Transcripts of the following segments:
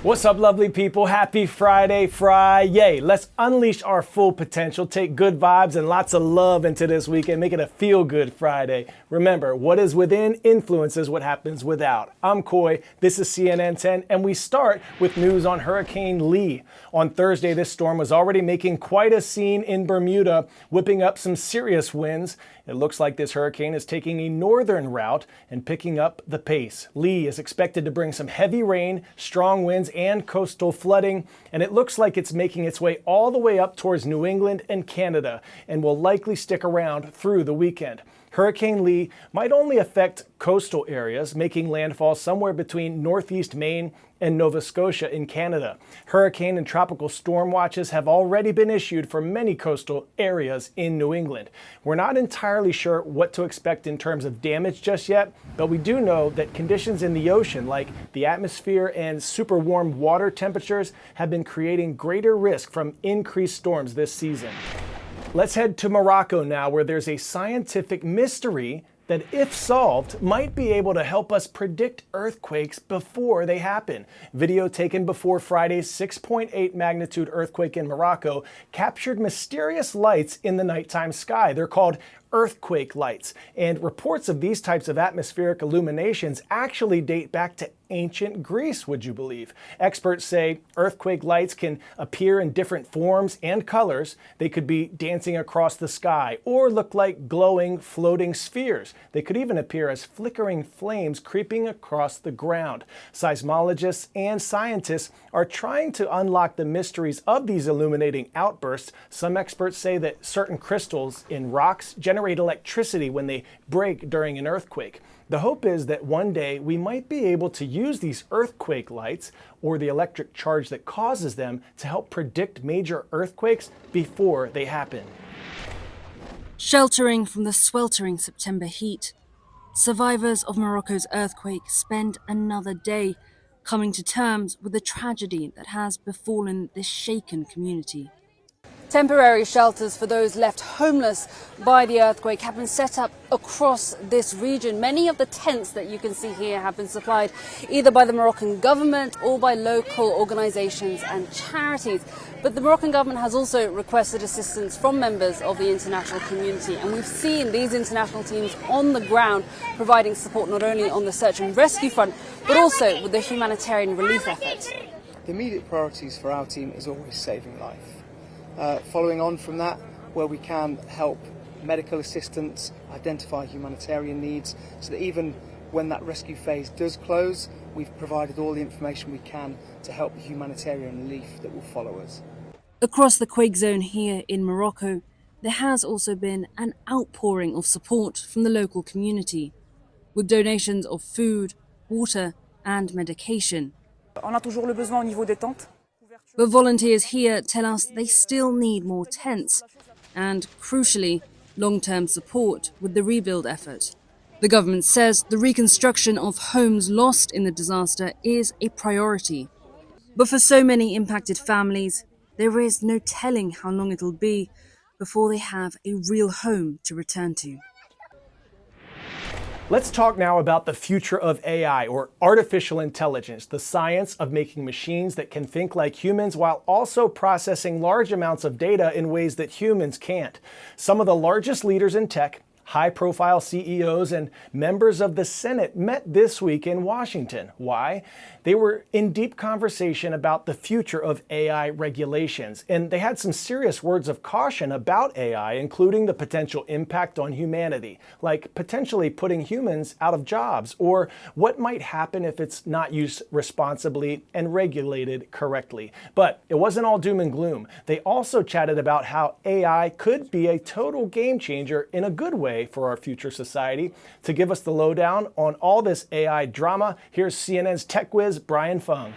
What's up, lovely people? Happy Friday, Friday. Let's unleash our full potential, take good vibes and lots of love into this weekend, make it a feel-good Friday. Remember, what is within influences what happens without. I'm Coy, this is CNN 10, and we start with news on Hurricane Lee. On Thursday, this storm was already making quite a scene in Bermuda, whipping up some serious winds. It looks like this hurricane is taking a northern route and picking up the pace. Lee is expected to bring some heavy rain, strong winds, and coastal flooding, and it looks like it's making its way all the way up towards New England and Canada and will likely stick around through the weekend. Hurricane Lee might only affect coastal areas, making landfall somewhere between northeast Maine and Nova Scotia in Canada. Hurricane and tropical storm watches have already been issued for many coastal areas in New England. We're not entirely sure what to expect in terms of damage just yet, but we do know that conditions in the ocean, like the atmosphere and super warm water temperatures, have been creating greater risk from increased storms this season. Let's head to Morocco now, where there's a scientific mystery that, if solved, might be able to help us predict earthquakes before they happen. Video taken before Friday's 6.8 magnitude earthquake in Morocco captured mysterious lights in the nighttime sky. They're called earthquake lights, and reports of these types of atmospheric illuminations actually date back to ancient Greece, would you believe? Experts say earthquake lights can appear in different forms and colors. They could be dancing across the sky or look like glowing, floating spheres. They could even appear as flickering flames creeping across the ground. Seismologists and scientists are trying to unlock the mysteries of these illuminating outbursts. Some experts say that certain crystals in rocks generate electricity when they break during an earthquake. The hope is that one day we might be able to use these earthquake lights or the electric charge that causes them to help predict major earthquakes before they happen. Sheltering from the sweltering September heat, survivors of Morocco's earthquake spend another day coming to terms with the tragedy that has befallen this shaken community. Temporary shelters for those left homeless by the earthquake have been set up across this region. Many of the tents that you can see here have been supplied either by the Moroccan government or by local organisations and charities. But the Moroccan government has also requested assistance from members of the international community. And we've seen these international teams on the ground providing support not only on the search and rescue front, but also with the humanitarian relief effort. The immediate priorities for our team is always saving life. Following on from that, where we can help medical assistance, identify humanitarian needs, so that even when that rescue phase does close, we've provided all the information we can to help the humanitarian relief that will follow us. Across the quake zone here in Morocco, there has also been an outpouring of support from the local community, with donations of food, water and medication. On a toujours le besoin au niveau des tentes. But volunteers here tell us they still need more tents and, crucially, long-term support with the rebuild effort. The government says the reconstruction of homes lost in the disaster is a priority. But for so many impacted families, there is no telling how long it'll be before they have a real home to return to. Let's talk now about the future of AI, or artificial intelligence, the science of making machines that can think like humans while also processing large amounts of data in ways that humans can't. Some of the largest leaders in tech, high-profile CEOs, and members of the Senate met this week in Washington. Why? They were in deep conversation about the future of AI regulations, and they had some serious words of caution about AI, including the potential impact on humanity, like potentially putting humans out of jobs, or what might happen if it's not used responsibly and regulated correctly. But it wasn't all doom and gloom. They also chatted about how AI could be a total game changer in a good way for our future society. To give us the lowdown on all this AI drama, here's CNN's Tech Whiz, Brian Fung.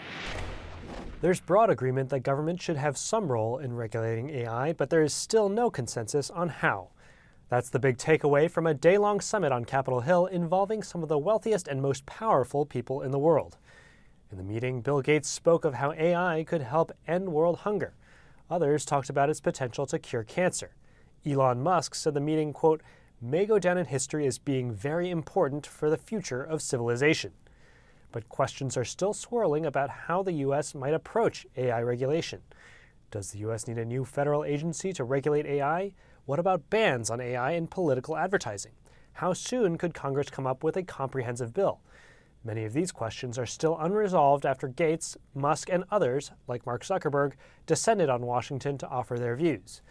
There's broad agreement that government should have some role in regulating AI, but there is still no consensus on how. That's the big takeaway from a day-long summit on Capitol Hill involving some of the wealthiest and most powerful people in the world. In the meeting, Bill Gates spoke of how AI could help end world hunger. Others talked about its potential to cure cancer. Elon Musk said the meeting, quote, may go down in history as being very important for the future of civilization. but questions are still swirling about how the U.S. might approach AI regulation. Does the U.S. need a new federal agency to regulate AI? What about bans on AI in political advertising? How soon could Congress come up with a comprehensive bill? Many of these questions are still unresolved after Gates, Musk, and others, like Mark Zuckerberg, descended on Washington to offer their views.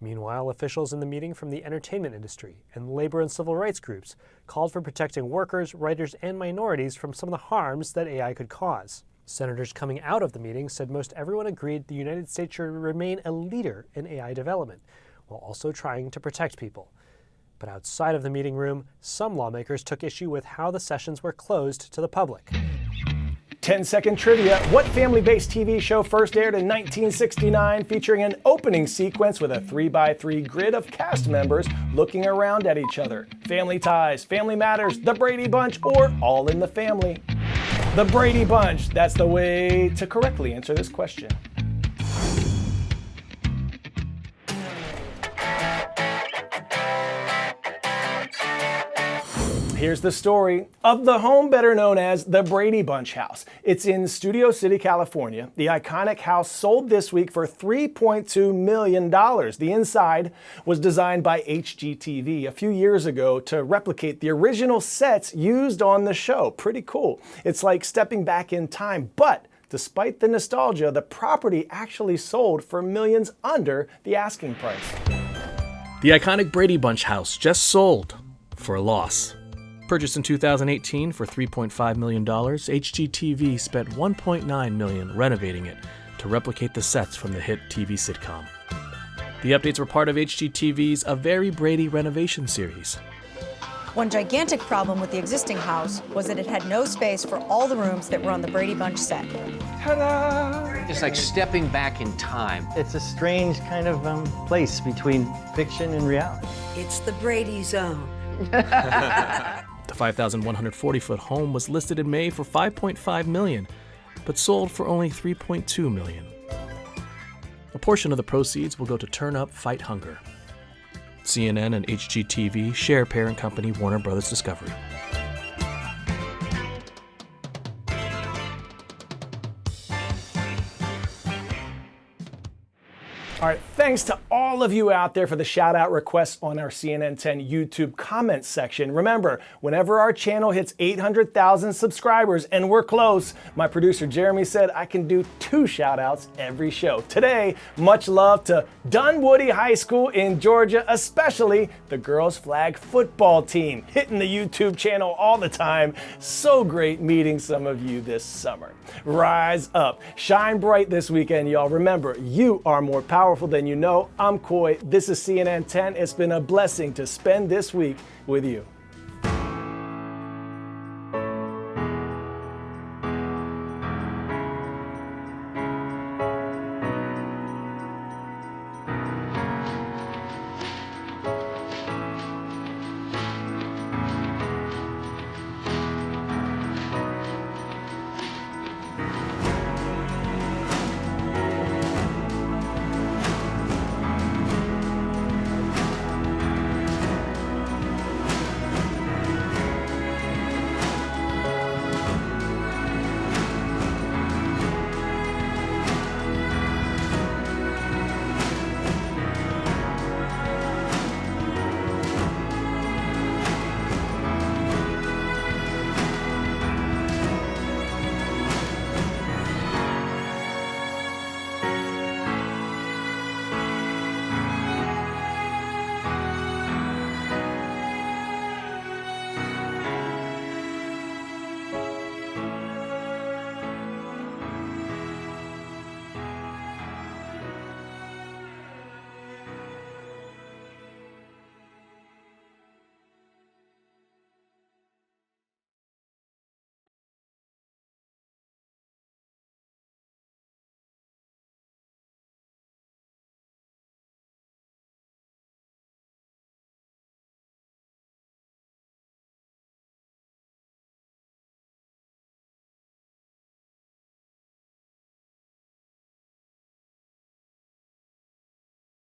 Meanwhile, officials in the meeting from the entertainment industry and labor and civil rights groups called for protecting workers, writers, and minorities from some of the harms that AI could cause. Senators coming out of the meeting said most everyone agreed the United States should remain a leader in AI development, while also trying to protect people. But outside of the meeting room, some lawmakers took issue with how the sessions were closed to the public. 10-second trivia. What family-based TV show first aired in 1969 featuring an opening sequence with a 3x3 grid of cast members looking around at each other? Family Ties, Family Matters, The Brady Bunch, or All in the Family? The Brady Bunch. That's the way to correctly answer this question. Here's the story of the home better known as the Brady Bunch house. It's in Studio City, California. The iconic house sold this week for $3.2 million. The inside was designed by HGTV a few years ago to replicate the original sets used on the show. Pretty cool. It's like stepping back in time, but despite the nostalgia, the property actually sold for millions under the asking price. The iconic Brady Bunch house just sold for a loss. Purchased in 2018 for $3.5 million, HGTV spent $1.9 million renovating it to replicate the sets from the hit TV sitcom. The updates were part of HGTV's A Very Brady renovation series. One gigantic problem with the existing house was that it had no space for all the rooms that were on the Brady Bunch set. It's like stepping back in time. It's a strange kind of place between fiction and reality. It's the Brady Zone. The 5,140-foot home was listed in May for $5.5 million, but sold for only $3.2 million. A portion of the proceeds will go to Turn Up, Fight Hunger. CNN and HGTV share parent company Warner Bros. Discovery. All right, thanks to all of you out there for the shout out requests on our CNN 10 YouTube comments section. Remember, whenever our channel hits 800,000 subscribers, and we're close, my producer Jeremy said I can do 2 shout outs every show. Today, much love to Dunwoody High School in Georgia, especially the girls flag football team, hitting the YouTube channel all the time. So great meeting some of you this summer. Rise up, shine bright this weekend, y'all. Remember, you are more powerful than you know. I'm Coy. This is CNN 10. It's been a blessing to spend this week with you.